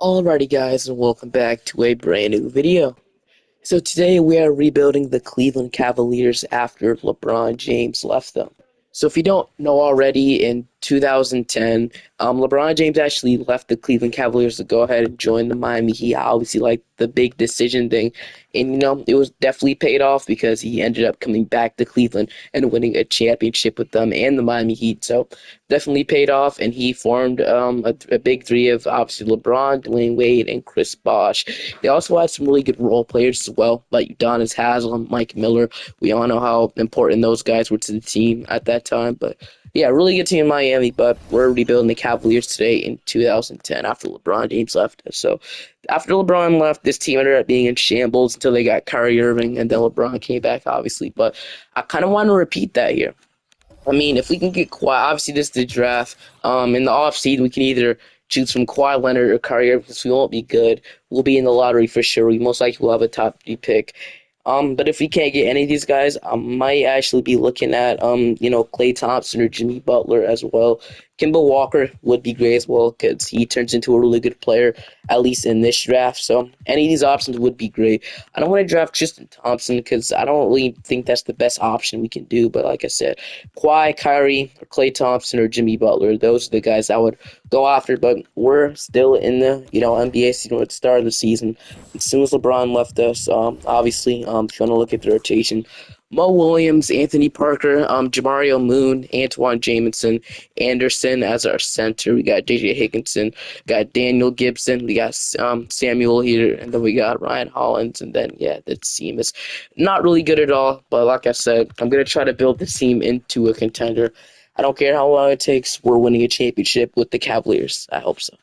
Alrighty guys, and welcome back to a brand new video. So today we are rebuilding the Cleveland Cavaliers after LeBron James left them. So if you don't know already, in 2010, LeBron James actually left the Cleveland Cavaliers to go ahead and join the Miami Heat. Obviously, like the big decision thing, and it was definitely paid off because he ended up coming back to Cleveland and winning a championship with them and the Miami Heat. So definitely paid off, and he formed a big three of obviously LeBron, Dwayne Wade, and Chris Bosh. They also had some really good role players as well, like Udonis Haslem, Mike Miller. We all know how important those guys were to the team at that time. But yeah, really good team in Miami, but we're rebuilding the Cavaliers today in 2010 after LeBron James left us. So after LeBron left, this team ended up being in shambles until they got Kyrie Irving, and then LeBron came back, obviously. But I kind of want to repeat that here. I mean, if we can get Kawhi, obviously this is the draft. In the offseason, we can either choose from Kawhi Leonard or Kyrie Irving because we won't be good. We'll be in the lottery for sure. We most likely will have a top 3 pick. But if we can't get any of these guys, I might actually be looking at Klay Thompson or Jimmy Butler as well. Kimball Walker would be great as well because he turns into a really good player, at least in this draft. So any of these options would be great. I don't want to draft Tristan Thompson because I don't really think that's the best option we can do. But like I said, Kawhi, Kyrie, or Klay Thompson, or Jimmy Butler, those are the guys I would go after. But we're still in the NBA season at the start of the season. As soon as LeBron left us, obviously, if you want to look at the rotation, Mo Williams, Anthony Parker, Jamario Moon, Antoine Jamison, Anderson as our center. We got JJ Higginson, got Daniel Gibson, we got Samuel here, and then we got Ryan Hollins. And then, yeah, the team is not really good at all. But like I said, I'm going to try to build this team into a contender. I don't care how long it takes. We're winning a championship with the Cavaliers. I hope so.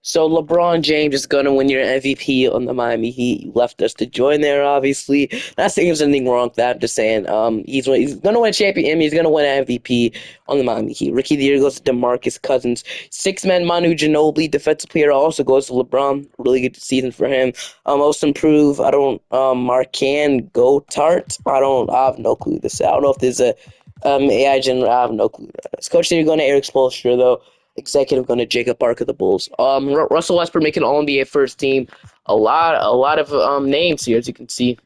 So LeBron James is gonna win your MVP on the Miami Heat. You left us to join there, obviously. Not saying there's anything wrong with that. I'm just saying, he's gonna win a champion. He's gonna win an MVP on the Miami Heat. Rookie of the year goes to DeMarcus Cousins. Six-man Manu Ginobili, defensive player, also goes to LeBron. Really good season for him. Most improved. I don't. Marcan Gotart. I have no clue this. I don't know if there's a AI general. I have no clue. His coach you're going to Eric Spoelstra though. Executive going to Jacob Bark of the Bulls. Russell Westbrook making All NBA first team. A lot of names here, as you can see.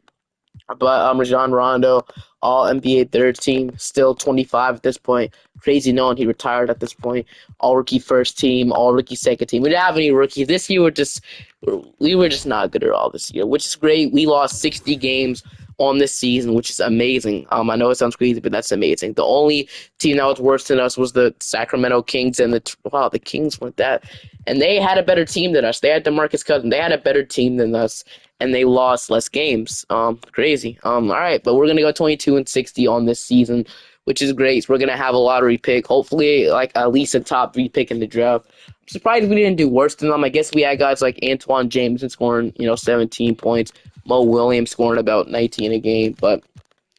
But Rajon Rondo, All NBA third team, still 25 at this point. Crazy knowing he retired at this point. All rookie first team, all rookie second team. We didn't have any rookies this year. We were just not good at all this year, which is great. We lost 60 games on this season, which is amazing. I know it sounds crazy, but that's amazing. The only team that was worse than us was the Sacramento Kings, and the Kings weren't that, and they had a better team than us. They had DeMarcus Cousins. They had a better team than us, and they lost less games. Crazy. All right, but we're gonna go 22-60 on this season, which is great. So we're gonna have a lottery pick, hopefully, like at least a top 3 pick in the draft. I'm surprised we didn't do worse than them. I guess we had guys like Antoine Jameson scoring, 17 points, Mo Williams scoring about 19 a game, but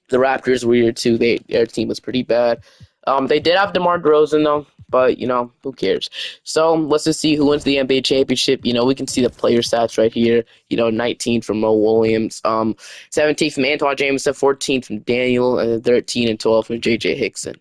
the Raptors were here too. Their team was pretty bad. They did have DeMar DeRozan though, but who cares? So let's just see who wins the NBA championship. We can see the player stats right here. 19 from Mo Williams, 17 from Antoine Jameson, 14 from Daniel, and then 13 and 12 from JJ Hickson.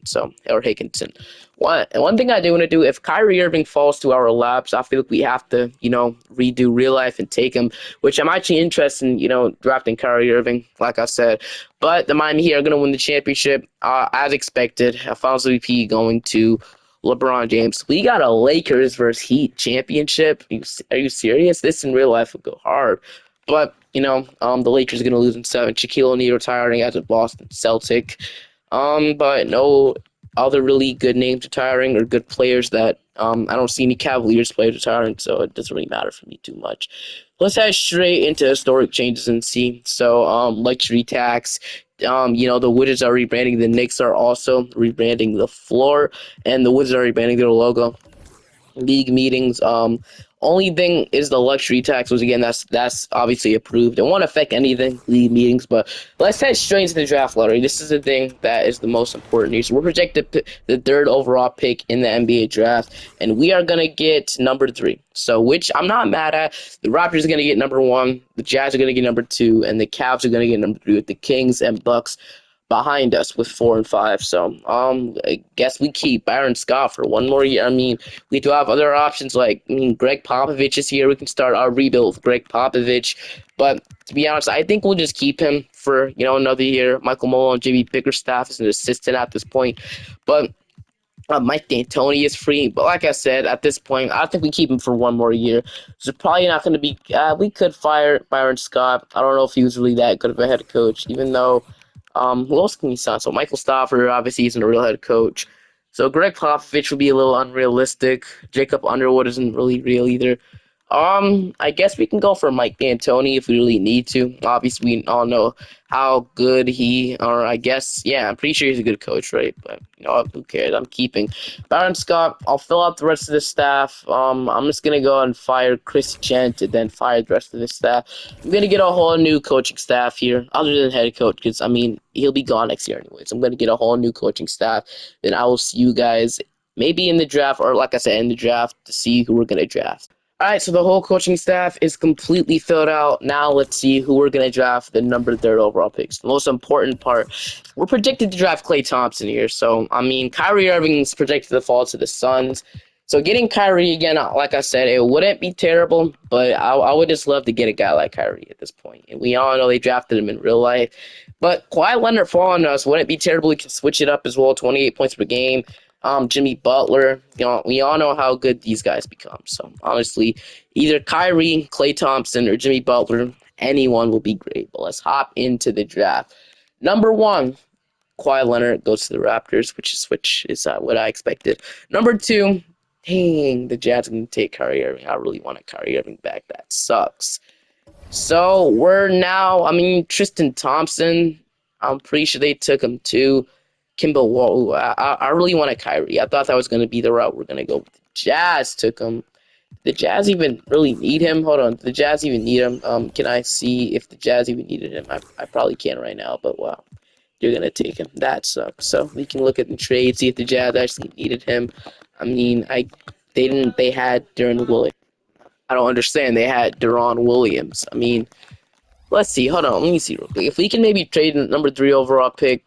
Or Higginson. One thing I do want to do, if Kyrie Irving falls to our laps, I feel like we have to, redo real life and take him, which I'm actually interested in, drafting Kyrie Irving, like I said. But the Miami Heat are going to win the championship, as expected. Finals MVP going to LeBron James. We got a Lakers versus Heat championship. Are you serious? This in real life would go hard. But, the Lakers are going to lose in 7. Shaquille O'Neal retiring as a Boston Celtic. But no other really good names retiring or good players that I don't see any Cavaliers players retiring, so it doesn't really matter for me too much. Let's head straight into historic changes and see. So, luxury tax. The Wizards are rebranding. The Knicks are also rebranding the floor, and the Wizards are rebranding their logo. League meetings. Only thing is the luxury tax, which again that's obviously approved. It won't affect anything league meetings, but let's head straight into the draft lottery. This is the thing that is the most important news. We're projected the third overall pick in the NBA draft, and we are gonna get number 3. So, which I'm not mad at. The Raptors are gonna get number 1, the Jazz are gonna get number 2, and the Cavs are gonna get number 3 with the Kings and Bucks behind us with 4 and 5. So I guess we keep Byron Scott for 1 more year. I mean, we do have other options like Greg Popovich is here. We can start our rebuild with Greg Popovich. But to be honest, I think we'll just keep him for another year. Michael Malone, JB Bickerstaff is an assistant at this point, but Mike D'Antoni is free, but like I said, at this point, I think we keep him for 1 more year. So probably not going to be. We could fire Byron Scott. I don't know if he was really that good of a head coach, even though. Who else can we sign? So Michael Stafford obviously isn't a real head coach. So Greg Popovich would be a little unrealistic. Jacob Underwood isn't really real either. I guess we can go for Mike D'Antoni if we really need to. Obviously, we all know how good or I guess, yeah, I'm pretty sure he's a good coach, right? But who cares? I'm keeping Byron Scott. I'll fill out the rest of the staff. I'm just gonna go and fire Chris Gent and then fire the rest of the staff. I'm gonna get a whole new coaching staff here, other than head coach, because I mean he'll be gone next year anyways. I'm gonna get a whole new coaching staff. Then I will see you guys maybe in the draft, or like I said, in the draft to see who we're gonna draft. All right, so the whole coaching staff is completely filled out. Now let's see who we're going to draft the number third overall picks. The most important part, we're predicted to draft Klay Thompson here. So, I mean, Kyrie Irving's projected to fall to the Suns. So getting Kyrie again, like I said, it wouldn't be terrible, but I would just love to get a guy like Kyrie at this point. And we all know they drafted him in real life. But Kawhi Leonard falling to us wouldn't be terrible. We can switch it up as well, 28 points per game. Jimmy Butler, we all know how good these guys become. So honestly, either Kyrie, Klay Thompson, or Jimmy Butler, anyone will be great. But let's hop into the draft. Number one, Kawhi Leonard goes to the Raptors, which is what I expected. Number two, dang, the Jazz are going to take Kyrie Irving. I really want a Kyrie Irving back. That sucks. So we're now, I mean, Tristan Thompson, I'm pretty sure they took him too. Kimba Wall, I really want a Kyrie. I thought that was going to be the route we're going to go. The Jazz took him. The Jazz even really need him? Hold on. The Jazz even need him? Can I see if the Jazz even needed him? I probably can't right now, but wow. They're going to take him. That sucks. So we can look at the trade, see if the Jazz actually needed him. I mean, they had Deron Williams. I don't understand. They had Deron Williams. I mean, let's see. Hold on. Let me see real quick. If we can maybe trade number 3 overall pick.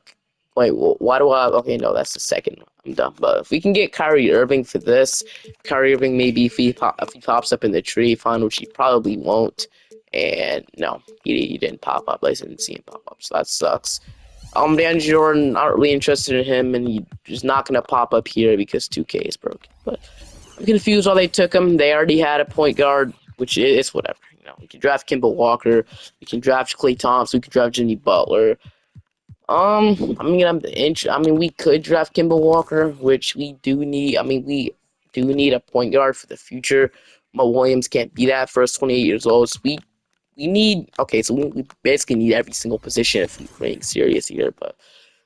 Wait, why do I? Okay, no, that's the second one. I'm done. But if we can get Kyrie Irving for this, Kyrie Irving maybe if he pops up in the trade fine, which he probably won't. And no, he didn't pop up. I didn't see him pop up, so that sucks. Dan Jordan, not really interested in him, and he's not gonna pop up here because 2K is broken. But I'm confused why they took him. They already had a point guard, which is whatever. We can draft Kimball Walker, we can draft Klay Thompson, we can draft Jimmy Butler. I mean, we could draft Kimball Walker, which we do need. I mean, we do need a point guard for the future. Mo Williams can't be that for us, 28 years old. So we need. Okay, so we basically need every single position if we're being serious here. But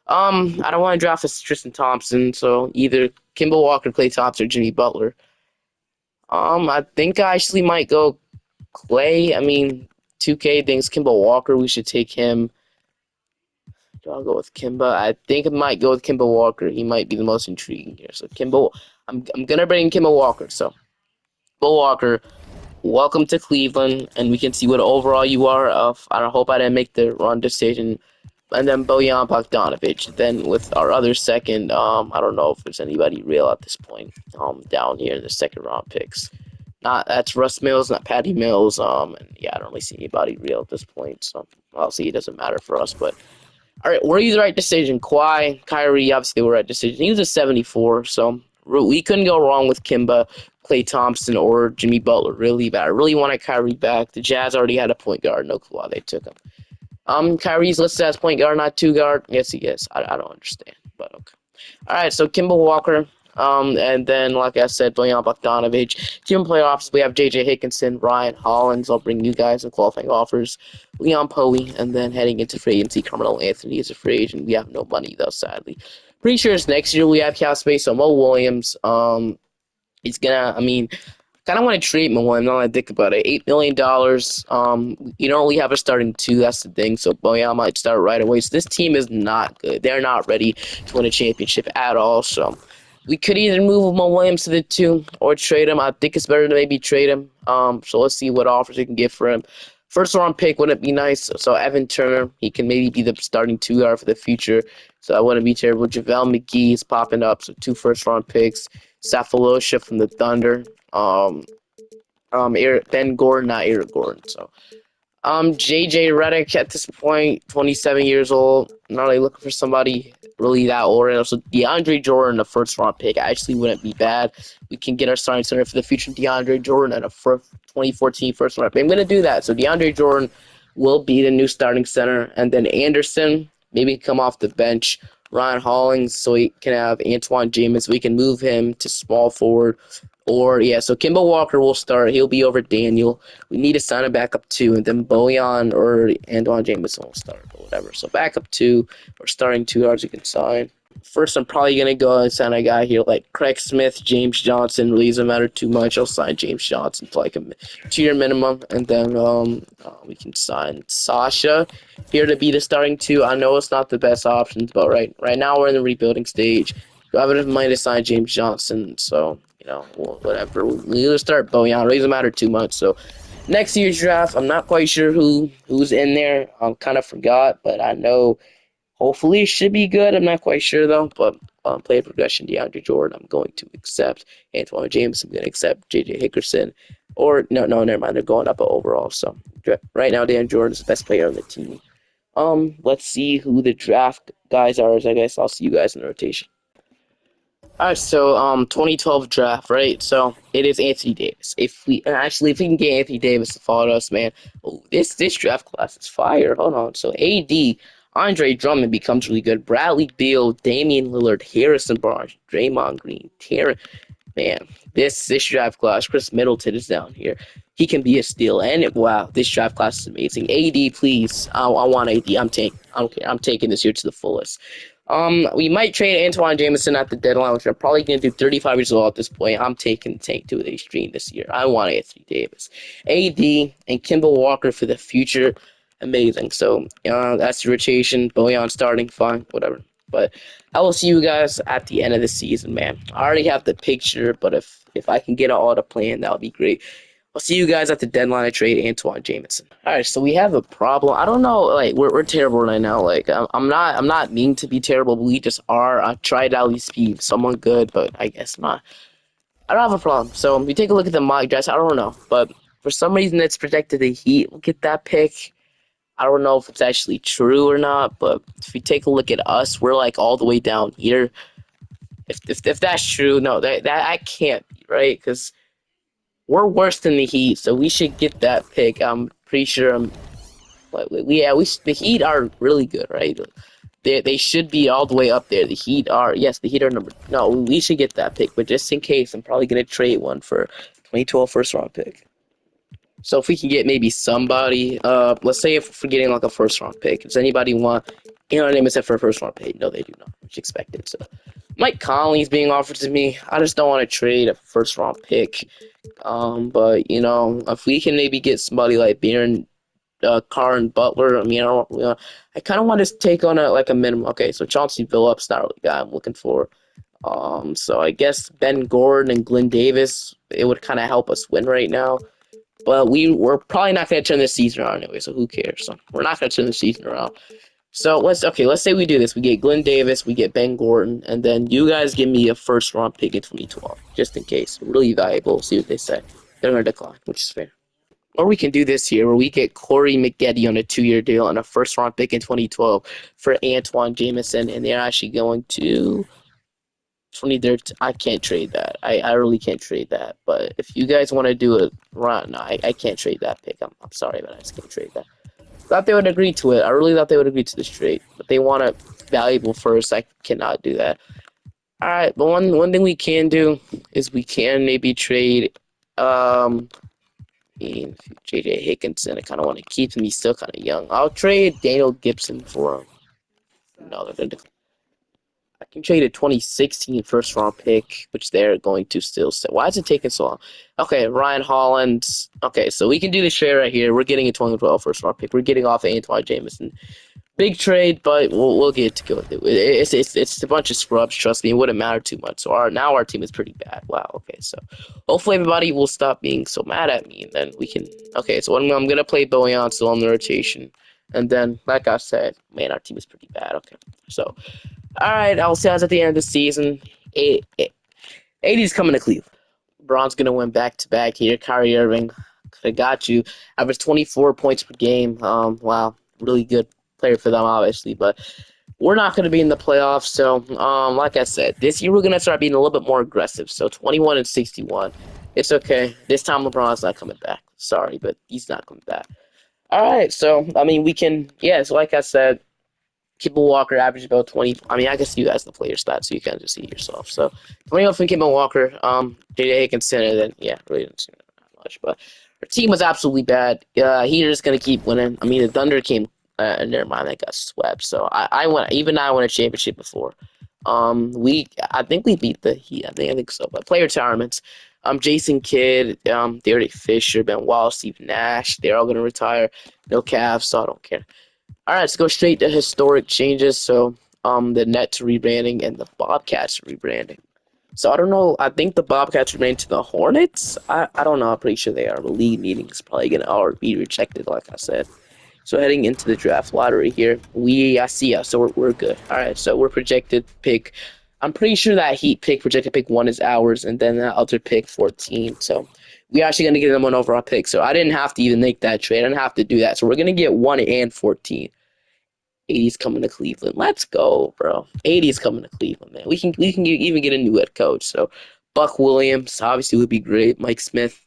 I don't want to draft a Tristan Thompson, so either Kimball Walker, Klay Thompson, or Jimmy Butler. I think I actually might go Klay. I mean, 2K thinks Kimball Walker. We should take him. I'll go with Kimba. I think I might go with Kimba Walker. He might be the most intriguing here. So Kimba, I'm gonna bring Kimba Walker. So Kimba Walker, welcome to Cleveland, and we can see what overall you are. I hope I didn't make the wrong decision. And then Bojan Bogdanovic. Then with our other second, I don't know if there's anybody real at this point. Down here in the second round picks. Not that's Russ Mills, not Patty Mills. And yeah, I don't really see anybody real at this point. So obviously it doesn't matter for us, but. All right, were you the right decision? Kawhi, Kyrie, obviously were the right decision. He was a 74, so we couldn't go wrong with Kimba, Klay Thompson, or Jimmy Butler, really. But I really wanted Kyrie back. The Jazz already had a point guard. No clue why they took him. Kyrie's listed as point guard, not two guard. Yes, he is. I don't understand, but okay. All right, so Kimba Walker, and then, like I said, Bojan Bogdanovic. Team playoffs, we have J.J. Hickinson, Ryan Hollins. I'll bring you guys some qualifying offers. Leon Poe, and then heading into free agency, Carmelo Anthony is a free agent. We have no money, though, sadly. Pretty sure it's next year we have cap space, so Mo Williams, he's gonna, I mean, kind of want to trade Mo Williams, now that I think about it. $8 million. You don't really have a starting two, that's the thing, so Bojan might start right away. So this team is not good. They're not ready to win a championship at all, so we could either move Mo Williams to the 2 or trade him. I think it's better to maybe trade him. So let's see what offers we can get for him. First round pick wouldn't be nice. So Evan Turner, he can maybe be the starting 2 guard for the future. So that wouldn't be terrible. JaVale McGee is popping up. So 2 first round picks. Safalosha from the Thunder. Ben Gordon, not Eric Gordon. So JJ Redick at this point, 27 years old. Not really looking for somebody really that old right now. So DeAndre Jordan, a first round pick, actually wouldn't be bad. We can get our starting center for the future, DeAndre Jordan, at a 2014 first round pick. I'm gonna do that. So DeAndre Jordan will be the new starting center, and then Anderson maybe come off the bench. Ryan Hollings, so we can have Antoine James. We can move him to small forward. Or, yeah, so Kimba Walker will start. He'll be over Daniel. We need to sign a backup 2, and then Bojan or Antoine Jameson will start, or whatever. So backup 2 or starting 2 guards you can sign. First, I'm probably going to go and sign a guy here like Craig Smith, James Johnson. Really doesn't matter too much. I'll sign James Johnson for like a 2-year minimum, and then we can sign Sasha here to be the starting 2. I know it's not the best options, but right now we're in the rebuilding stage. So I would have minded to sign James Johnson, so whatever. We'll either start Bojan. It doesn't matter too much. So next year's draft, I'm not quite sure who's in there. I kind of forgot, but I know hopefully it should be good. I'm not quite sure though. But player progression, DeAndre Jordan, I'm going to accept. Antoine James, I'm going to accept. JJ Hickerson, or no, never mind. They're going up overall. So right now, DeAndre Jordan is the best player on the team. Let's see who the draft guys are. I guess I'll see you guys in the rotation. Alright, so 2012 draft, right? So it is Anthony Davis. If we can get Anthony Davis to follow us, man, oh, this draft class is fire. Hold on. So AD, Andre Drummond becomes really good. Bradley Beal, Damian Lillard, Harrison Barnes, Draymond Green, Terrence. Man, this draft class, Chris Middleton is down here. He can be a steal. And wow, this draft class is amazing. AD, please. I want AD. I'm taking this year to the fullest. We might trade Antoine Jameson at the deadline, which I'm probably going to do. 35 years old at this point. I'm taking the tank to the extreme this year. I want Anthony Davis, AD, and Kimball Walker for the future. Amazing. So that's the rotation. Bojan starting, fine, whatever. But I will see you guys at the end of the season, man. I already have the picture, but if I can get all the plan, that would be great. I'll see you guys at the deadline to trade Antoine Jameson. All right, so we have a problem. I don't know, like we're terrible right now. Like I'm not mean to be terrible, but we just are. I tried to at least be someone good, but I guess not. I don't have a problem. So we take a look at the mock drafts. I don't know, but for some reason it's projected the Heat will get that pick. I don't know if it's actually true or not, but if we take a look at us, we're like all the way down here. If that's true, no, that I can't be right, because we're worse than the Heat, so we should get that pick. I'm pretty sure. The Heat are really good, right? They should be all the way up there. The Heat are number. No, we should get that pick, but just in case, I'm probably gonna trade one for 2012 first round pick. So if we can get maybe somebody, let's say if we're getting like a first round pick, does anybody want name except for a first round pick? No, they do not, which expected. So Mike Conley's being offered to me. I just don't want to trade a first round pick. But if we can maybe get somebody like Baron, Carr and Butler, I mean, I kind of want to take on a minimum. Okay, so Chauncey Billups, not really the guy I'm looking for. So I guess Ben Gordon and Glenn Davis, it would kind of help us win right now. But we're probably not going to turn this season around anyway, so who cares? So we're not going to turn the season around. So let's say we do this. We get Glenn Davis, we get Ben Gordon, and then you guys give me a first round pick in 2012, just in case. Really valuable. See what they say. They're going to decline, which is fair. Or we can do this here, where we get Corey McGetty on a 2-year deal and a first round pick in 2012 for Antoine Jameson, and they're actually going to 23rd. I can't trade that. I really can't trade that. But if you guys want to do a run, no, I can't trade that pick. I'm sorry, but I just can't trade that. Thought they would agree to it. I really thought they would agree to this trade, but they want a valuable first. I cannot do that. All right, but one thing we can do is we can maybe trade JJ Hickinson. I kind of want to keep him. He's still kind of young. I'll trade Daniel Gibson for him. No, they're gonna. I can trade a 2016 first round pick, which they're going to still say. Why is it taking so long? Okay, Ryan Hollins. Okay, so we can do this trade right here. We're getting a 2012 first round pick. We're getting off of Antoine Jameson. Big trade, but we'll get to go with it. It's a bunch of scrubs. Trust me, it wouldn't matter too much. So our team is pretty bad. Wow. Okay, so hopefully everybody will stop being so mad at me, and then we can. Okay, so I'm gonna play Bojan still on the rotation, and then like I said, man, our team is pretty bad. Okay, so all right, I'll see us at the end of the season. 80's coming to Cleveland. Braun's gonna win back to back here. Kyrie Irving could have got you. Average 24 points per game. Wow, really good player for them, obviously, but we're not going to be in the playoffs. So, like I said, this year we're going to start being a little bit more aggressive. So, 21 and 61. It's okay. This time LeBron's not coming back. Sorry, but he's not coming back. All right. So, I mean, we can, yeah, so like I said, Kimball Walker averaged about 20. I mean, I guess you guys the player stats, so you can just see it yourself. So, 21 from Kimball Walker. JJ Hickinson, and then, yeah, really didn't see that much. But our team was absolutely bad. Heater's going to keep winning. I mean, the Thunder came, never mind, they got swept. So, I won, even I won a championship before. I think we beat the Heat. I think so. But player retirements. Jason Kidd, Derek Fisher, Ben Wallace, Steve Nash. They're all going to retire. No Cavs, so I don't care. All right, let's go straight to historic changes. So, the Nets rebranding and the Bobcats rebranding. So I don't know. I think the Bobcats rebranding to the Hornets. I don't know. I'm pretty sure they are. The league meeting is probably gonna or be rejected, like I said. So heading into the draft lottery here, I see us. So we're good. All right. So we're projected pick. I'm pretty sure that Heat pick projected pick 1 is ours, and then that other pick 14. So we actually gonna get them one over our pick. So I didn't have to even make that trade. I didn't have to do that. So we're gonna get 1 and 14. 80's coming to Cleveland. Let's go, bro. 80's coming to Cleveland, man. Even get a new head coach. So Buck Williams obviously would be great. Mike Smith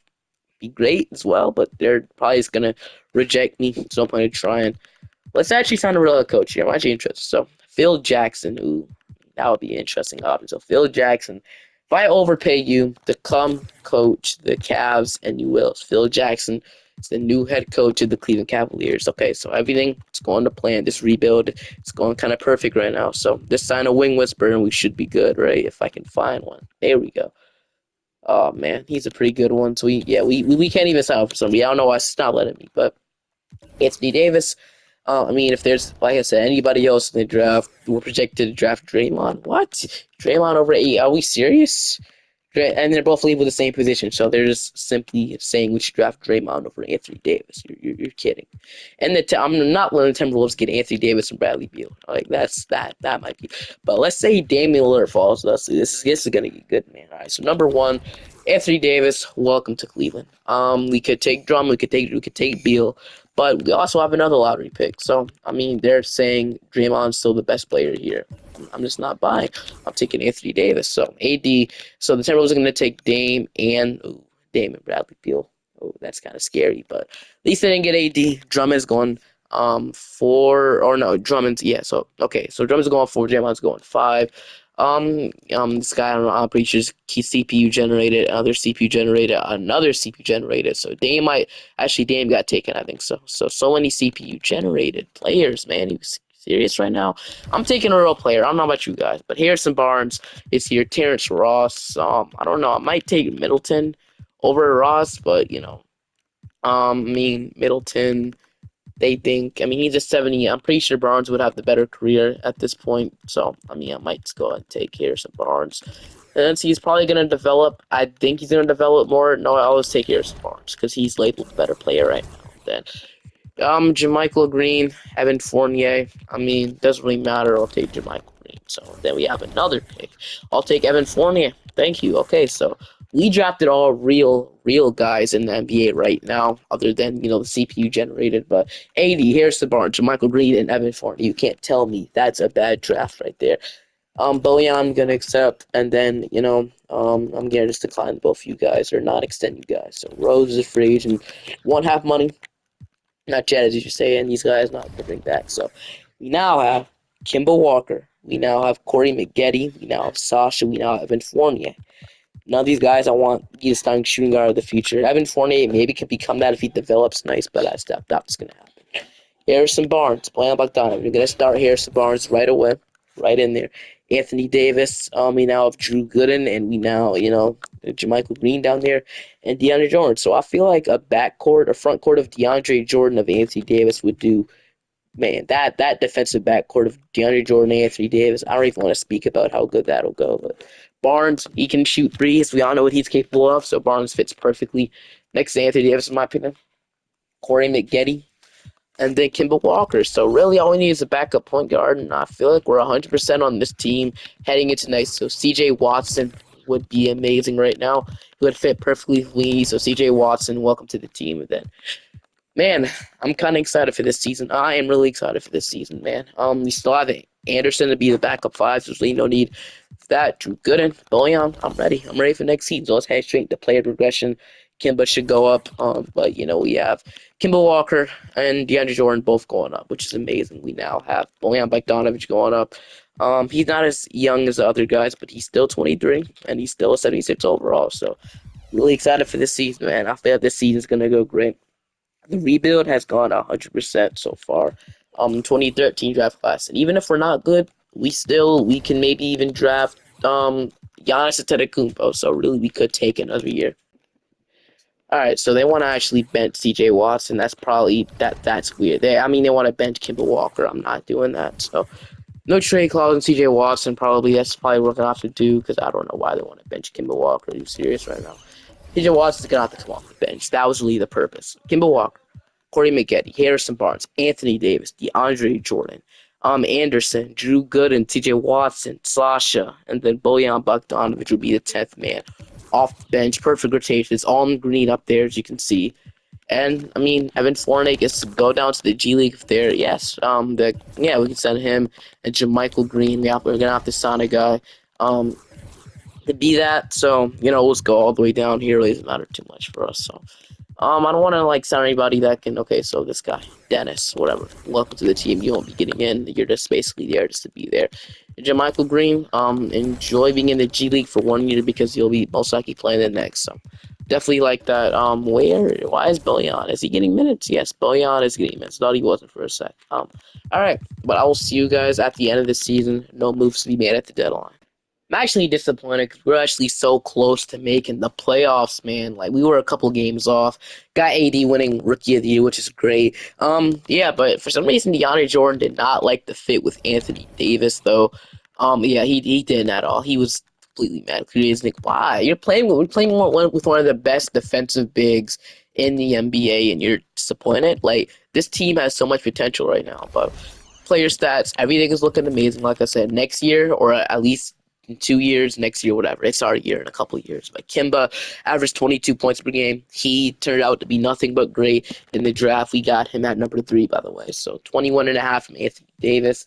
be great as well, but they're probably just gonna reject me. So I'm gonna try and let's actually sign a real head coach here. I'm actually interested. So Phil Jackson, ooh, that would be an interesting option. So Phil Jackson, if I overpay you to come coach the Cavs and you will, Phil Jackson is the new head coach of the Cleveland Cavaliers. Okay, so everything is going to plan. This rebuild is going kind of perfect right now. So just sign a wing whisper and we should be good, right? If I can find one. There we go. Oh man, he's a pretty good one. So we can't even sign for somebody. I don't know why it's not letting me, but Anthony Davis. I mean, if there's, like I said, anybody else in the draft, we're projected to draft Draymond. What? Draymond over 8? Are we serious? And they're both leaving the same position, so they're just simply saying we should draft Draymond over Anthony Davis. You're kidding. And I'm not letting the Timberwolves get Anthony Davis and Bradley Beal. Like that might be. But let's say Damian Lillard falls. This is gonna be good, man. All right. So number one, Anthony Davis. Welcome to Cleveland. We could take Drum. We could take Beal. But we also have another lottery pick. So I mean, they're saying Draymond's still the best player here. I'm just not buying. I'm taking Anthony Davis. So AD. So the Timberwolves are going to take Dame and Bradley Beal. Oh, that's kind of scary, but at least they didn't get AD. Drummond's going Drummond's so okay. So Drummond's going 4, Draymond's going 5. This guy, I don't know, I'm pretty sure CPU generated, another CPU generated. So Dame got taken, I think so. So many CPU generated players, man. You serious right now? I'm taking a real player. I don't know about you guys, but Harrison Barnes is here. Terrence Ross. I don't know. I might take Middleton over Ross, but I mean Middleton. They think, I mean, he's a 70. I'm pretty sure Barnes would have the better career at this point. So, I mean, I might just go and take Harrison Barnes. And he's probably going to develop. I think he's going to develop more. No, I'll just take Harrison Barnes because he's labeled the better player right now. Then, JaMychal Green, Evan Fournier. I mean, doesn't really matter. I'll take JaMychal Green. So then we have another pick. I'll take Evan Fournier. Thank you. Okay, so we drafted all real guys in the NBA right now, other than the CPU generated. But AD, Harrison Barnes, JaMychal Green, and Evan Fournier. You can't tell me that's a bad draft right there. Bojan I'm gonna accept, and then I'm gonna just decline both you guys or not extend you guys. So Rose is a free agent, 1/2 money. Not Jed, as you should say, and these guys not coming back. So we now have Kimball Walker. We now have Corey McGetty. We now have Sasha. We now have Evan Fournier. None of these guys I want to be a starting shooting guard of the future. Evan Fournier maybe could become that if he develops nice, but that's not going to happen. Harrison Barnes, Bojan Bogdanovic. We're going to start Harrison Barnes right away, right in there. Anthony Davis. We now have Drew Gooden, and we now, JaMychal Green down there, and DeAndre Jordan. So I feel like a front court of DeAndre Jordan of Anthony Davis would do man, that defensive backcourt of DeAndre Jordan and Anthony Davis, I don't even want to speak about how good that'll go. But Barnes, he can shoot threes. We all know what he's capable of, so Barnes fits perfectly next to Anthony Davis, in my opinion. Corey McGetty, and then Kimball Walker. So really, all we need is a backup point guard, and I feel like we're 100% on this team heading into next. So C.J. Watson would be amazing right now. He would fit perfectly with me. So C.J. Watson, welcome to the team. And then, man, I'm kind of excited for this season. I am really excited for this season, man. We still have Anderson to be the backup five. So there's really no need for that. Drew Gooden, Bojan, I'm ready. I'm ready for next season. So let's head straight to player progression. Kimba should go up. But we have Kimba Walker and DeAndre Jordan both going up, which is amazing. We now have Bojan Bogdanovic going up. He's not as young as the other guys, but he's still 23 and he's still a 76 overall. So really excited for this season, man. I feel like this season's gonna go great. The rebuild has gone 100% so far. 2013 draft class, and even if we're not good, we can maybe even draft Giannis Antetokounmpo. So really, we could take another year. All right, so they want to actually bench C.J. Watson. That's probably that's weird. They want to bench Kimball Walker. I'm not doing that. So no trade clause in C.J. Watson. Probably that's probably what we're gonna have to do because I don't know why they want to bench Kimball Walker. Are you serious right now? C.J. Watson's gonna have to come off the bench. That was really the purpose. Kimball Walker, Corey McGetty, Harrison Barnes, Anthony Davis, DeAndre Jordan, Anderson, Drew Gooden, T.J. Watson, Sasha, and then Bojan Bogdanovic would be the 10th man off the bench. Perfect rotation. It's all in green up there, as you can see. And Evan Fournier gets to go down to the G League if there. Yes, we can send him and JaMychal Green. We're gonna have to sign a guy to be that. So let's go all the way down here. It doesn't matter too much for us. So I don't want to sign anybody that can. Okay, so this guy, Dennis, whatever. Welcome to the team. You won't be getting in. You're just basically there just to be there. JaMychal Green, enjoy being in the G League for 1 year because you'll be most likely playing the next. So definitely like that. Why is Bojan? Is he getting minutes? Yes, Bojan is getting minutes. Thought he wasn't for a sec. All right, but I will see you guys at the end of the season. No moves to be made at the deadline. I'm actually disappointed because we're actually so close to making the playoffs, man. Like we were a couple games off. Got AD winning Rookie of the Year, which is great. Yeah, but for some reason, DeAndre Jordan did not like the fit with Anthony Davis, though. Yeah, he didn't at all. He was completely mad. He was like, "Why? We're playing with one of the best defensive bigs in the NBA, and you're disappointed." Like this team has so much potential right now, but player stats, everything is looking amazing. Like I said, next year or at least in 2 years, next year, whatever. It's our year in a couple of years. But Kimba averaged 22 points per game. He turned out to be nothing but great in the draft. We got him at number 3, by the way. So 21 and a half from Anthony Davis.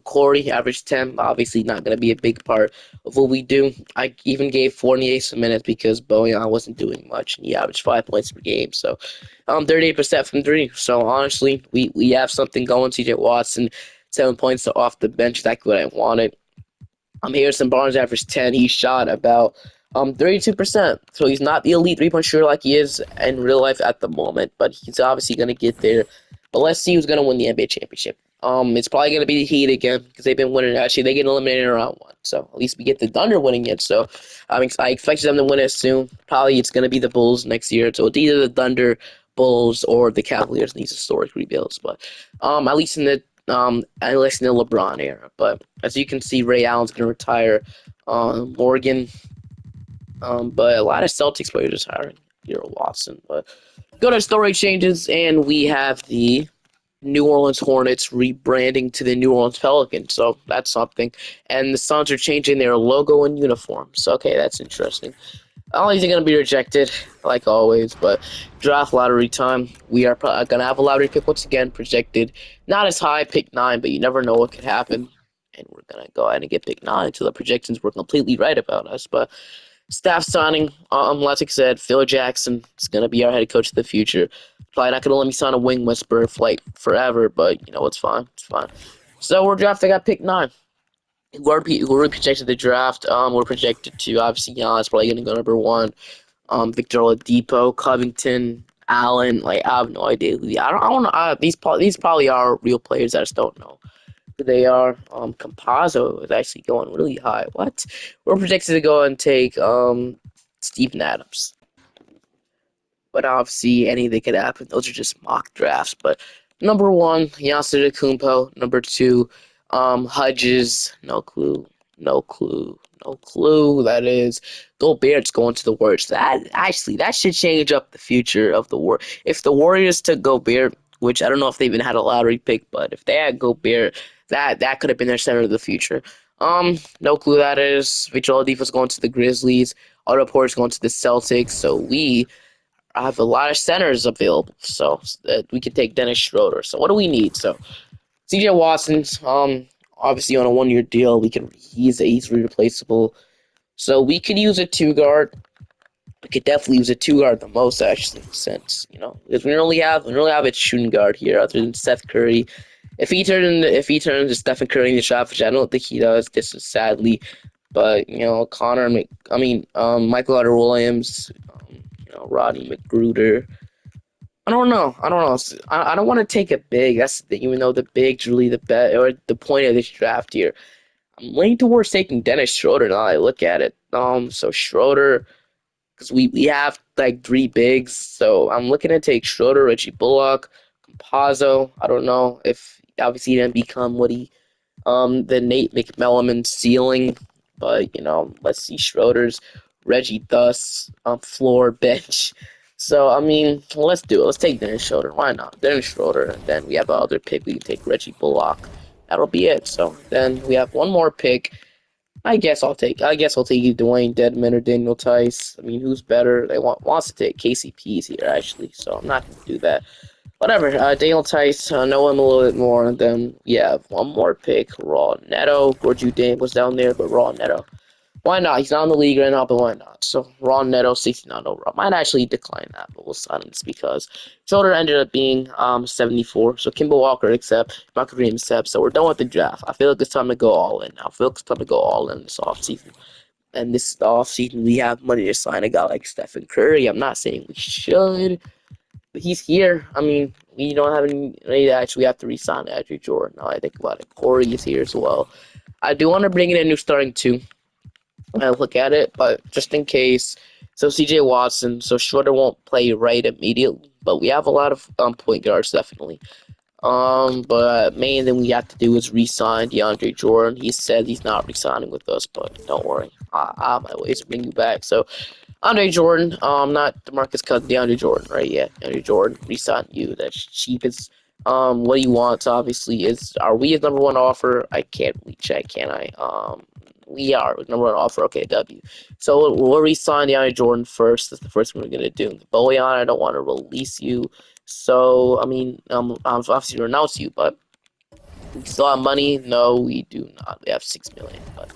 Corey averaged 10. Obviously, not going to be a big part of what we do. I even gave Fournier some minutes because Bojan wasn't doing much. He averaged 5 points per game. So 38% from 3. So honestly, we have something going. C.J. Watson, 7 points off the bench. Exactly what I wanted. Harrison Barnes averaged 10. He shot about 32%. So he's not the elite 3-point shooter like he is in real life at the moment, but he's obviously going to get there. But let's see who's going to win the NBA championship. It's probably going to be the Heat again because they've been winning. Actually, they get eliminated in round 1. So at least we get the Thunder winning it. So I expect them to win it soon. Probably it's going to be the Bulls next year. So it's either the Thunder, Bulls, or the Cavaliers in these historic rebuilds. But at least in the LeBron era. But as you can see, Ray Allen's going to retire. Morgan, but a lot of Celtics players retiring. Hero Watson. But go to story changes, and we have the New Orleans Hornets rebranding to the New Orleans Pelicans. So that's something. And the Suns are changing their logo and uniform. So, okay, that's interesting. Not only is it going to be rejected, like always, but draft lottery time. We are going to have a lottery pick once again, projected not as high, pick 9, but you never know what could happen. And we're going to go ahead and get pick 9 until the projections were completely right about us. But staff signing, like I said, Phil Jackson is going to be our head coach of the future. Probably not going to let me sign a wing whisperer for like forever, but it's fine. It's fine. So we're drafting at pick 9. Who are projected the draft? We're projected to obviously Giannis probably going to go number 1. Victor Oladipo, Covington, Allen. Like I have no idea who I don't know. These probably are real players. I just don't know who they are. Campazzo is actually going really high. What? We're projected to go and take Steven Adams, but obviously anything could happen. Those are just mock drafts. But Number one, Giannis Antetokounmpo. Number two, Hudges. No clue. No clue. No clue. Who that is. Gobert's going to the Warriors. That should change up the future of the war. If the Warriors took Gobert, which I don't know if they even had a lottery pick, but if they had Gobert, that could have been their center of the future. No clue who that is. Victor Oladipo's going to the Grizzlies. Otto Porter's going to the Celtics. So we have a lot of centers available, so that we can take Dennis Schroeder. So what do we need? So CJ Watson's obviously on a 1 year deal. He's easily replaceable. So we could use a two guard. We could definitely use a two guard the most actually, since because we don't really have a shooting guard here other than Seth Curry. If he turns to Stephen Curry in the shot, which I don't think he does, this is sadly. But Michael Carter Williams, Rodney McGruder. I don't know. I don't know. I don't want to take a big. That's the thing. Even though the big's really the bet or the point of this draft here. I'm leaning towards taking Dennis Schroeder now. I look at it. So Schroeder, because we have like three bigs. So I'm looking to take Schroeder, Reggie Bullock, Compazzo. I don't know if obviously he didn't become what he the Nate McMellamin ceiling, but let's see Schroeder's Reggie Thus floor bench. So I mean, let's do it. Let's take Dennis Schroeder. Why not? Dennis Schroeder, and then we have another pick. We can take Reggie Bullock. That'll be it. So then we have one more pick. I guess I'll take you Dwayne Dedman or Daniel Tice. I mean, who's better? They wants to take KCP's here actually, so I'm not gonna do that. Whatever. Daniel Tice, know him a little bit more. And then we have one more pick, Raw Neto. Gorju Dame was down there, but Raw Neto. Why not? He's not in the league right now, but why not? So Raw Neto, 69 overall. Might actually decline that, but we'll sign him just because. Shoulder ended up being 74. So Kimball Walker accept, Michael Green accept. So we're done with the draft. I feel like it's time to go all in now. I feel like it's time to go all in this offseason. And this offseason, we have money to sign a guy like Stephen Curry. I'm not saying we should. But he's here. I mean, we don't have any actually have to resign Andrew Jordan. Now I think about it. Corey is here as well. I do want to bring in a new starting two. I look at it, but just in case. So CJ Watson, so Schroeder won't play right immediately, but we have a lot of point guards definitely. But main thing we have to do is re-sign DeAndre Jordan. He said he's not re-signing with us, but don't worry, I my ways to bring you back. So Andre Jordan, not DeMarcus Cousins, DeAndre Jordan, right? Yeah, DeAndre Jordan, resign you. That's cheapest. What he wants obviously is, are we his number one offer? I can't really check, can I? We are number one offer. Okay, W. So we'll resign DeAndre Jordan first. That's the first thing we're gonna do. Bojan, I don't want to release you. So I mean, obviously renounce you, but we still have money. No, we do not. We have 6 million, but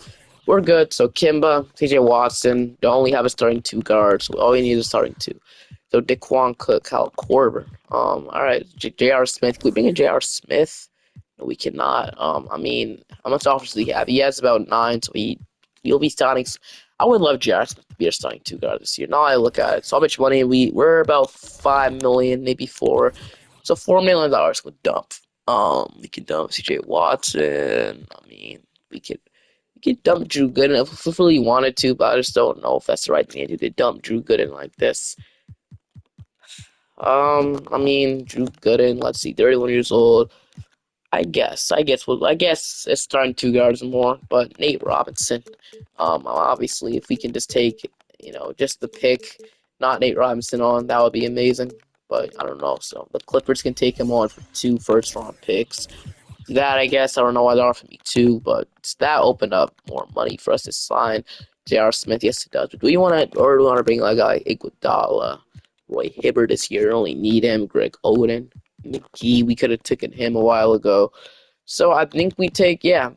we're good. So Kimba, TJ Watson, don't only have a starting two guards. All we need is a starting two. So Daquan Cook, Kyle Korver. All right, J.R. Smith. Can we bring in J.R. Smith? No, we cannot. I mean, how much offers do he have? He has about 9, so he'll be starting. I would love J.R. Smith to be a starting two guard this year. Now I look at it. So how much money we're about 5 million, maybe 4. So $4 million would dump. We could dump CJ Watson. I mean, we could dump Drew Gooden if we really wanted to, but I just don't know if that's the right thing to do. To dump Drew Gooden like this. I mean, Drew Gooden. Let's see, 31 years old. I guess it's starting two guards more, but Nate Robinson. Obviously, if we can just take, just the pick, not Nate Robinson on, that would be amazing. But I don't know. So the Clippers can take him on for 2 first-round picks. That I guess I don't know why they're offering me 2, but that opened up more money for us to sign J.R. Smith. Yes, it does. But do we want to bring like a guy Iguodala, Roy Hibbert this year? Only need him. Greg Oden, McGee. We could have taken him a while ago. So I think we take J.R.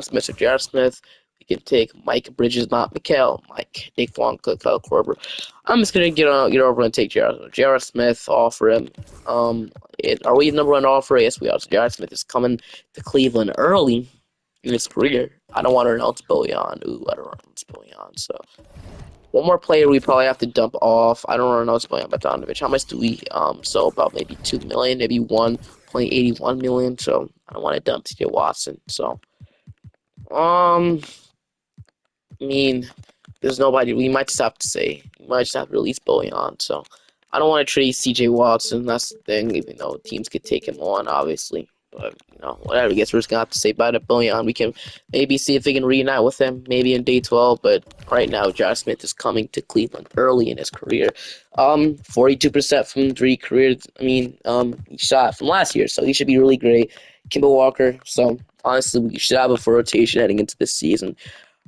Smith. So J.R. Smith, we can take Mike Bridges, not Mikal, Mike, Daquan Cook, Kyle Korver. I'm just gonna get over and take J.R. Smith, offer him. Are we the number one offer? Yes, we are. So J.R. Smith is coming to Cleveland early in his career. I don't want to announce Bojan. Ooh, I don't want to announce Bojan. So one more player we probably have to dump off. I don't want to announce Bojan Bogdanovic. How much do we? So about maybe 2 million, maybe 1.81 million. So I don't want to dump TJ Watson. So I mean, there's nobody. We might just have to release Bojan. So I don't want to trade CJ Watson. That's the thing, even though teams could take him on, obviously. But, whatever. I guess we're just going to have to say bye to Billion. We can maybe see if we can reunite with him, maybe in day 12. But right now, Josh Smith is coming to Cleveland early in his career. 42% from three career. He shot from last year, so he should be really great. Kimball Walker. So, honestly, we should have a full rotation heading into this season.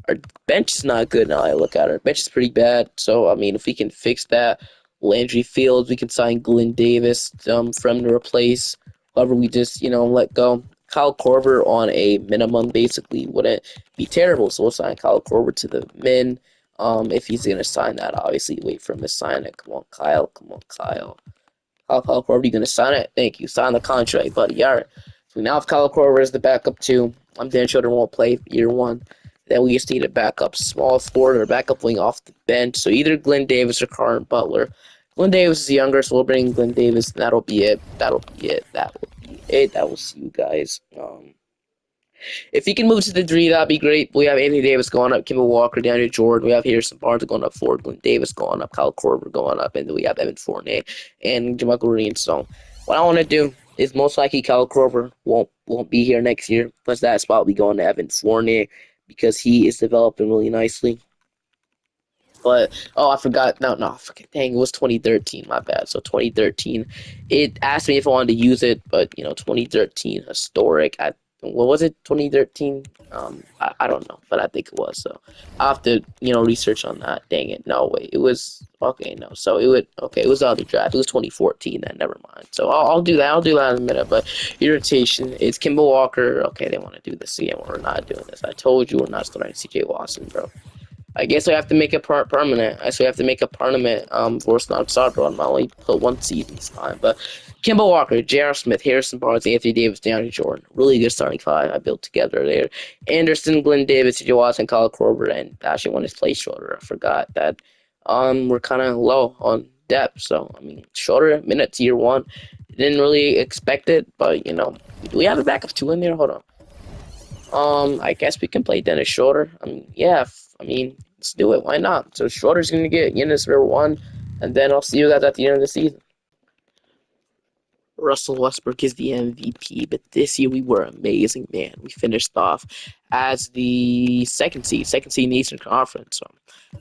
Our bench is not good now. I look at our bench is pretty bad. So if we can fix that, Landry Fields, we can sign Glenn Davis from to replace whoever we just let go. Kyle Korver on a minimum basically wouldn't be terrible. So we'll sign Kyle Korver to the min. If he's gonna sign that, obviously wait for him to sign it. Come on, Kyle. Come on, Kyle. Kyle Korver, you gonna sign it? Thank you. Sign the contract, buddy. All right. So now if Kyle Korver is the backup too, Dan Schroeder won't play year one. Then we just need a backup small forward or backup wing off the bench. So either Glenn Davis or Carson Butler. Glenn Davis is younger, so we'll bring Glenn Davis. And that'll be it. That'll be it. That will be it. That will see you guys. If he can move to the three, that'd be great. We have Anthony Davis going up, Kimball Walker, Daniel Jordan. We have Harrison Barnes going up, Ford Glenn Davis going up, Kyle Korver going up, and then we have Evan Fournier and Jamal Green. So what I want to do is most likely Kyle Korver won't be here next year. Plus that spot will be going to Evan Fournier because he is developing really nicely. But I forgot. No, dang, it was 2013. My bad. So 2013, it asked me if I wanted to use it, but 2013 historic. What was it? 2013. I don't know, but I think it was. So I have to research on that. Dang it. No wait, it was okay. No, so it would okay. It was the other draft. It was 2014. Then never mind. So I'll do that. I'll do that in a minute. But irritation is Kimball Walker. Okay, they want to do this again. We're not doing this. I told you we're not starting CJ Watson, bro. I guess I have to make it permanent. I guess we have to make a permanent for Snot Soccer on my only put one season this time. But Kimball Walker, J.R. Smith, Harrison Barnes, Anthony Davis, DeAndre Jordan. Really good starting five I built together there. Anderson, Glenn Davis, C.J. Watson, Kyle Korver, and actually won his place shorter. I forgot that we're kind of low on depth. So, shorter minutes year one. Didn't really expect it, but, do we have a backup two in there? Hold on. I guess we can play Dennis Schroeder. Yeah, let's do it. Why not? So Schroeder's gonna get Giannis for one, and then I'll see you guys at the end of the season. Russell Westbrook is the MVP, but this year we were amazing, man. We finished off as the second seed in the Eastern Conference. So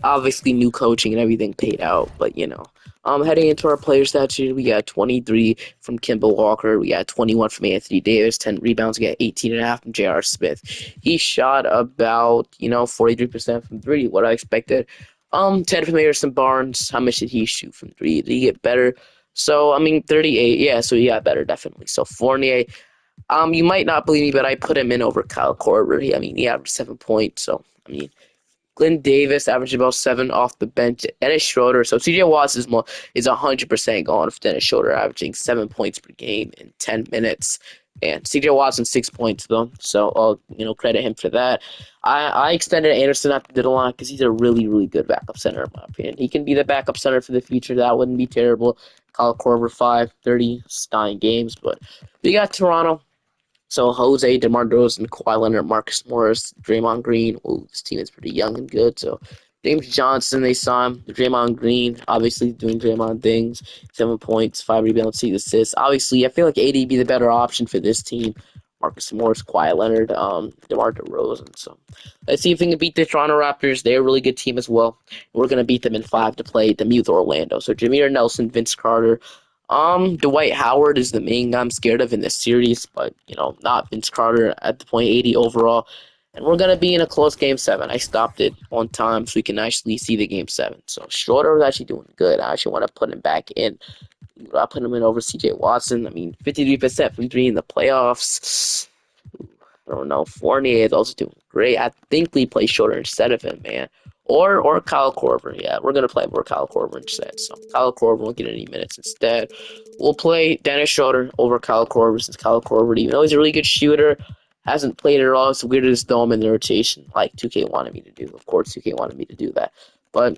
obviously, new coaching and everything paid out, but heading into our player stats here, we got 23 from Kimball Walker, we got 21 from Anthony Davis, 10 rebounds, we got 18.5 from J.R. Smith. He shot about 43% from three, what I expected. 10 from Harrison Barnes. How much did he shoot from three? Did he get better? So 38. Yeah, so he got better definitely. So Fournier, you might not believe me, but I put him in over Kyle Korver. He averaged 7 points. So Glenn Davis averaged about 7 off the bench. Dennis Schroeder. So CJ Watts is 100% gone for Dennis Schroeder, averaging 7 points per game in 10 minutes. And CJ Watson 6 points though, so I'll credit him for that. I extended Anderson after the line because he's a really really good backup center in my opinion. He can be the backup center for the future. That wouldn't be terrible. Kyle Korver 5, 30 9 games, but we got Toronto. So Jose, DeMar DeRozan, Kawhi Leonard, Marcus Morris, Draymond Green. Ooh, this team is pretty young and good. So James Johnson, they saw him. Draymond Green, obviously doing Draymond things. 7 points, 5 rebounds, 6 assists. Obviously, I feel like AD be the better option for this team. Marcus Morris, Kawhi Leonard, DeMar DeRozan. So let's see if we can beat the Toronto Raptors. They're a really good team as well. We're gonna beat them in 5 to play them with Orlando. So Jameer Nelson, Vince Carter. Dwight Howard is the main guy I'm scared of in this series, but not Vince Carter at the point 80 overall. And we're gonna be in a close game 7. I stopped it on time so we can actually see the game 7. So Schroeder was actually doing good. I actually want to put him back in. I put him in over CJ Watson. 53% from three in the playoffs. I don't know. Fournier is also doing great. I think we play Schroeder instead of him, man. Or Kyle Korver. Yeah, we're gonna play more Kyle Korver instead. So Kyle Korver won't get any minutes instead. We'll play Dennis Schroeder over Kyle Korver since Kyle Korver, even though he's a really good shooter, hasn't played at all. It's the weirdest dome in the rotation, like 2K wanted me to do. Of course, 2K wanted me to do that. But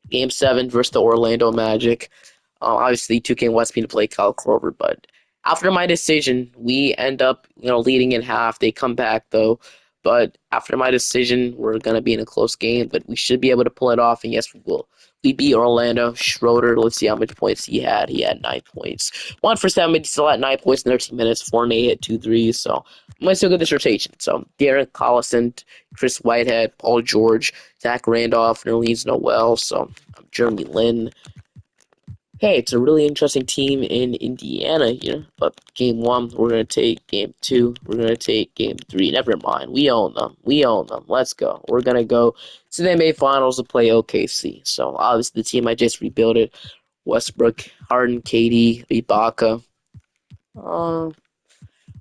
Game 7 versus the Orlando Magic. Obviously, 2K wants me to play Kyle Korver, but after my decision, we end up, leading in half. They come back though, but after my decision, we're gonna be in a close game, but we should be able to pull it off. And yes, we will. We beat Orlando. Schroeder, let's see how much points he had. He had 9 points. 1 for 7, but he still had 9 points in 13 minutes. Fournier hit 2 threes. So I'm going to still get this rotation. So Darren Collison, Chris Whitehead, Paul George, Zach Randolph, Nerlens Noel. So Jeremy Lin. Hey, it's a really interesting team in Indiana here. But game one, we're going to take game two. We're going to take game three. Never mind. We own them. We own them. Let's go. We're going to go to the NBA Finals to play OKC. So, obviously, the team I just rebuilt it. Westbrook, Harden, KD, Ibaka. Uh,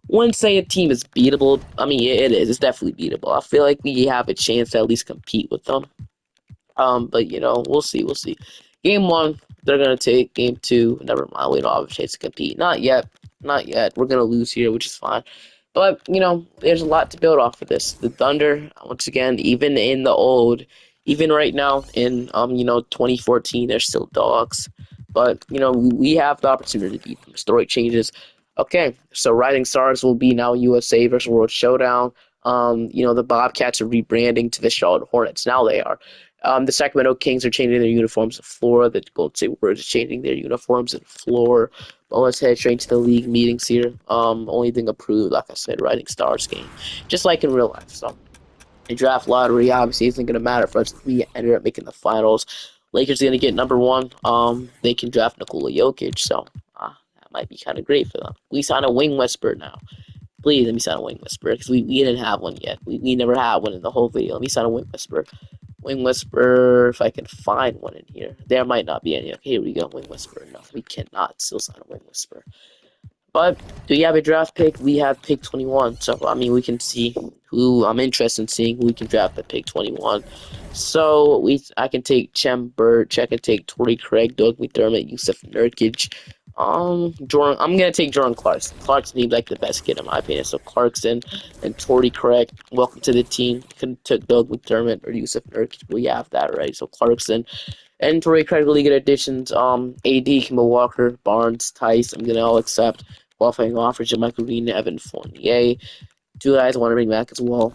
wouldn't say a team is beatable. I mean, it is. It's definitely beatable. I feel like we have a chance to at least compete with them. But we'll see. We'll see. Game one, they're gonna take. Game two, never mind. We don't have a chance to compete. Not yet. Not yet. We're gonna lose here, which is fine. But there's a lot to build off of this. The Thunder, once again, even in the old, even right now in 2014, they're still dogs. But we have the opportunity to beat them. Story changes. Okay, so Rising Stars will be now USA versus World Showdown. The Bobcats are rebranding to the Charlotte Hornets. Now they are. The Sacramento Kings are changing their uniforms to floor. The Golden State Warriors are changing their uniforms and floor. But let's head straight to the league meetings here. Only thing approved, like I said, Rising Stars game. Just like in real life. So the draft lottery obviously isn't going to matter for us if we ended up making the finals. Lakers are going to get number one. They can draft Nikola Jokic, so that might be kind of great for them. We sign a wing whisper now. Please let me sign a wing whisper because we didn't have one yet. We never had one in the whole video. Let me sign a wing whisper. Wing Whisper, if I can find one in here. There might not be any. Okay, here we go. Wing Whisper. No, we cannot still sign a Wing Whisper. But do you have a draft pick? We have pick 21. So, I mean, we can see who I'm interested in seeing who we can draft at pick 21. So, I can take Chem Birch. I can take Torrey Craig, Doug McDermott, Yusuf Nurkic. Jordan. I'm gonna take Jordan Clarkson. Clarkson seems like the best kid in my opinion. So Clarkson and Torrey Craig, welcome to the team. Couldn't took Doug McDermott or Yusuf Nurkic, but we have that right. So Clarkson and Torrey Craig, really good additions. AD, Kimball Walker, Barnes, Tice. I'm gonna all accept qualifying offers. Michael Green, Evan Fournier. Two guys I want to bring back as well.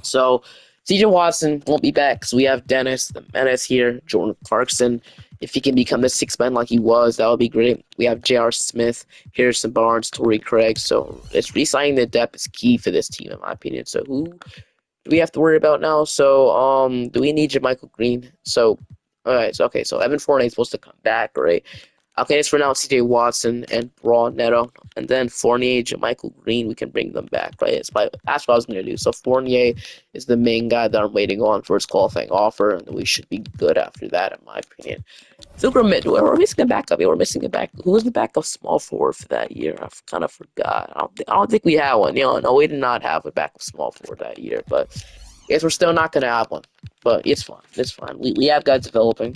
So CJ Watson won't be back because we have Dennis the Menace here, Jordan Clarkson. If he can become the sixth man like he was, that would be great. We have J.R. Smith, Harrison Barnes, Torrey Craig. So it's re-signing the depth is key for this team, in my opinion. So who do we have to worry about now? So do we need Michael Green? So all right, so okay, so Evan Fournier is supposed to come back, right? Okay, it's for now CJ Watson and Braun Neto. And then Fournier, Michael Green, we can bring them back, right? That's what I was going to do. So Fournier is the main guy that I'm waiting on for his qualifying offer, and we should be good after that, in my opinion. We're missing a backup. Yeah, we're missing a back. Who was the backup small forward for that year? I kind of forgot. I don't think we had one. No, we did not have a backup small forward that year. But I guess we're still not going to have one. But it's fine. It's fine. We have guys developing.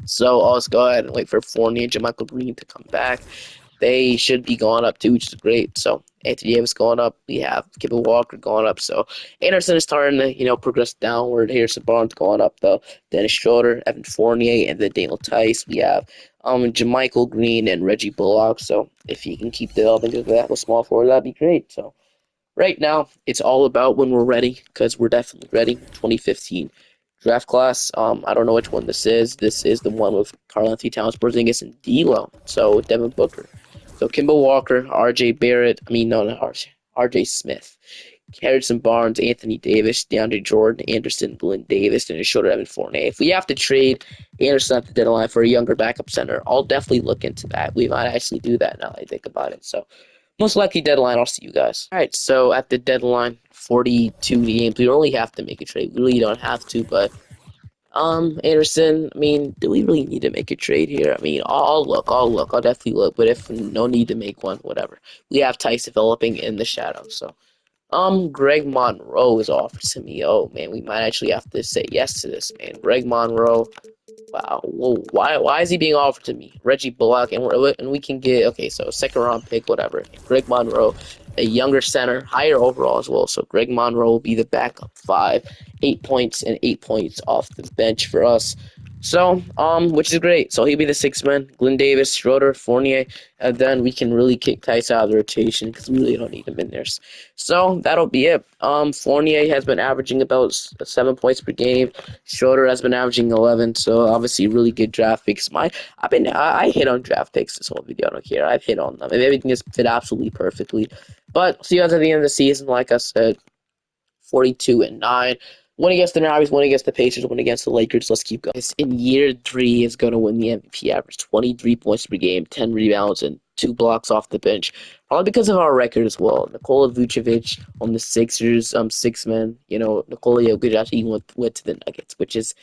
So let's go ahead and wait for Fournier and Michael Green to come back. They should be going up too, which is great. So Anthony Davis going up. We have Kimball Walker going up. So Anderson is starting to, progress downward. Harrison Barnes going up though. Dennis Schroeder, Evan Fournier, and then Daniel Tice. We have JaMychal Green and Reggie Bullock. So if he can keep developing to that with small forward, that'd be great. So right now, it's all about when we're ready, because we're definitely ready. 2015 draft class. I don't know which one this is. This is the one with Karl-Anthony Towns, Porzingis, and D'Lo. So Devin Booker. So Kimball Walker, R.J. Barrett. I mean, no, not R.J. R.J. Smith. Harrison Barnes, Anthony Davis, DeAndre Jordan, Anderson, Glenn Davis, and Schroeder, Evan Fournier. If we have to trade Anderson at the deadline for a younger backup center, I'll definitely look into that. We might actually do that now that I think about it. So most likely deadline, I'll see you guys. All right, so at the deadline, 42 games. We only have to make a trade. We really don't have to, but Anderson, I mean, do we really need to make a trade here? I mean, I'll look. I'll definitely look, but if no need to make one, whatever. We have Tice developing in the shadows, so. Greg Monroe is offered to me. Oh, man, we might actually have to say yes to this, man. Greg Monroe. Wow. Whoa, why is he being offered to me? Reggie Bullock, and we can get, okay, so second round pick, whatever. Greg Monroe, a younger center, higher overall as well. So Greg Monroe will be the backup 5, 8 points and 8 points off the bench for us. So, which is great. So he'll be the sixth man. Glenn Davis, Schroeder, Fournier, and then we can really kick Tice out of the rotation because we really don't need him in there. So that'll be it. Fournier has been averaging about 7 points per game. Schroeder has been averaging 11. So obviously, really good draft picks. I hit on draft picks this whole video. I don't care. I've hit on them. And everything is fit absolutely perfectly. But see you guys at the end of the season. Like I said, 42-9. Win against the Mavericks, win against the Pacers, win against the Lakers. Let's keep going. In year three, is going to win the MVP. Average 23 points per game, 10 rebounds, and 2 blocks off the bench. Probably because of our record as well. Nikola Vucevic on the Sixers, six men. Nikola Jokic actually went to the Nuggets, which is,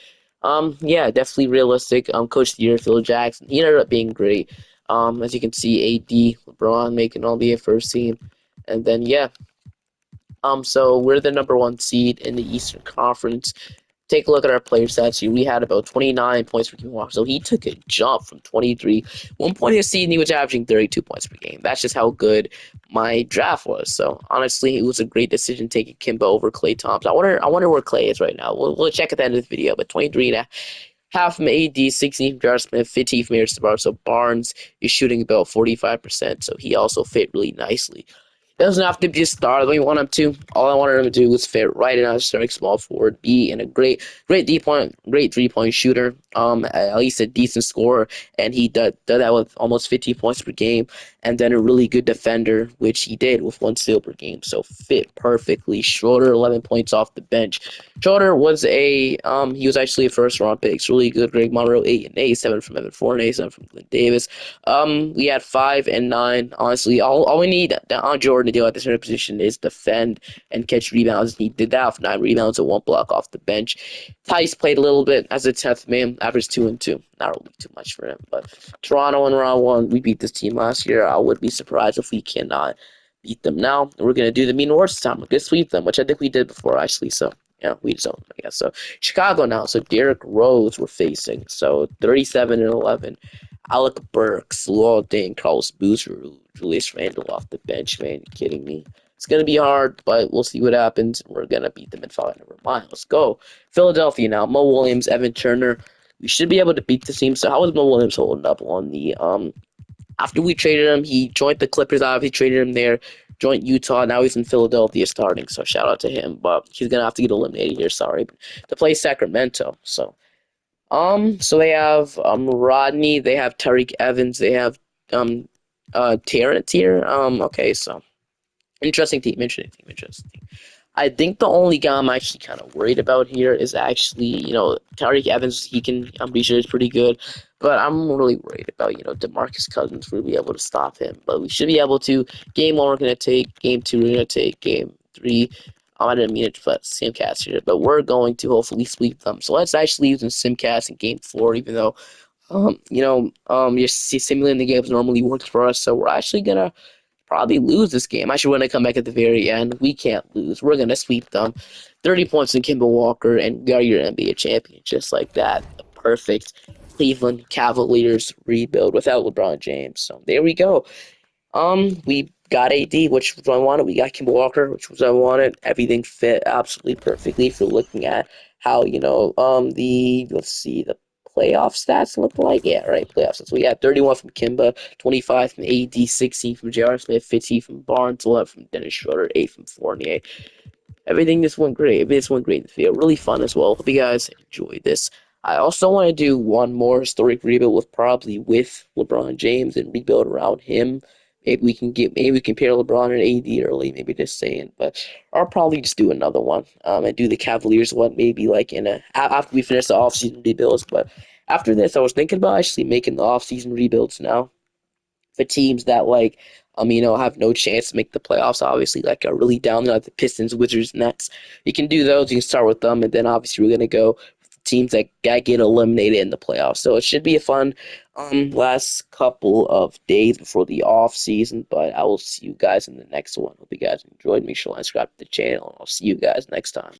yeah, definitely realistic. Coach of the year, Phil Jackson. He ended up being great. As you can see, AD, LeBron making all the first team, and then yeah, so we're the number one seed in the Eastern Conference. Take a look at our player stats here. We had about 29 points per game walk. So he took a jump from 23. 1 point his season, he was averaging 32 points per game. That's just how good my draft was. So honestly, it was a great decision taking Kimba over Klay Thompson. I wonder where Klay is right now. We'll check at the end of the video. But 23 and a half from AD, 16 from Jar Smith, 15 from Harris Barnes. So Barnes is shooting about 45%. So he also fit really nicely. Doesn't have to be a star when you want him to. All I wanted him to do was fit right in as a starting small forward, be in a great 3-point shooter, at least a decent scorer, and he did that with almost 15 points per game, and then a really good defender, which he did with 1 steal per game. So fit perfectly. Schroeder, 11 points off the bench. Schroeder was he was actually a first round pick. It's really good. Greg Monroe, 8 and 8, 7 from Evan Fournier, 7 from Glenn Davis. We had 5 and 9. Honestly, all we need on Jordan to do at this certain position is defend and catch rebounds. He did that with 9 rebounds and 1 block off the bench. Tice played a little bit as a 10th man, averaged 2 and 2. Not really too much for him, but Toronto in round one, we beat this team last year. I would be surprised if we cannot beat them now. We're gonna do the mean worse time. We're gonna sweep them, which I think we did before actually. So yeah, we just don't, I guess. So Chicago now. So Derrick Rose we're facing. So 37-11. Alec Burks, Luol Deng, Carlos Boozer, Julius Randle off the bench, man. You kidding me? It's going to be hard, but we'll see what happens. We're going to beat them in 500 miles. Let's go. Philadelphia now. Mo Williams, Evan Turner. We should be able to beat the team. So how is Mo Williams holding up on the after we traded him, he joined the Clippers, obviously traded him there, joined Utah, now he's in Philadelphia starting, so shout out to him. But he's gonna have to get eliminated here, sorry. To play Sacramento. So they have Rodney, they have Tariq Evans, they have Terrence here. Okay, so interesting team. I think the only guy I'm actually kind of worried about here is actually, Tariq Evans. I'm pretty sure is pretty good, but I'm really worried about, DeMarcus Cousins. We'll be able to stop him, but we should be able to. Game one, we're going to take. Game two, we're going to take. Game three, I didn't mean it to put Simcast here, but we're going to hopefully sweep them. So let's actually use Simcast in game four, even though, your simulating the games normally works for us. So we're actually going to probably lose this game. I should want to come back at the very end. We can't lose. We're going to sweep them. 30 points in Kimball Walker, and we are your NBA champion. Just like that. The perfect Cleveland Cavaliers rebuild without LeBron James. So there we go. We got AD, which was what I wanted. We got Kimball Walker, which was what I wanted. Everything fit absolutely perfectly. If you're looking at how, let's see, the playoff stats look like. Yeah, right, playoff stats. We had 31 from Kimba, 25 from AD, 16 from J.R. Smith, 15 from Barnes, 11 from Dennis Schroeder, 8 from Fournier. Everything just went great. Everything just went great in the field. Really fun as well. Hope you guys enjoyed this. I also want to do one more historic rebuild with LeBron James and rebuild around him. Maybe we can pair LeBron and AD early, maybe just saying, but I'll probably just do another one. And do the Cavaliers one maybe like after we finish the offseason rebuilds. But after this, I was thinking about actually making the offseason rebuilds now for teams that have no chance to make the playoffs, obviously, like are really down there, like the Pistons, Wizards, Nets. You can do those. You can start with them, and then obviously we're gonna go with teams that get eliminated in the playoffs. So it should be a fun last couple of days before the off season. But I will see you guys in the next one. Hope you guys enjoyed. Make sure to subscribe to the channel. I'll see you guys next time.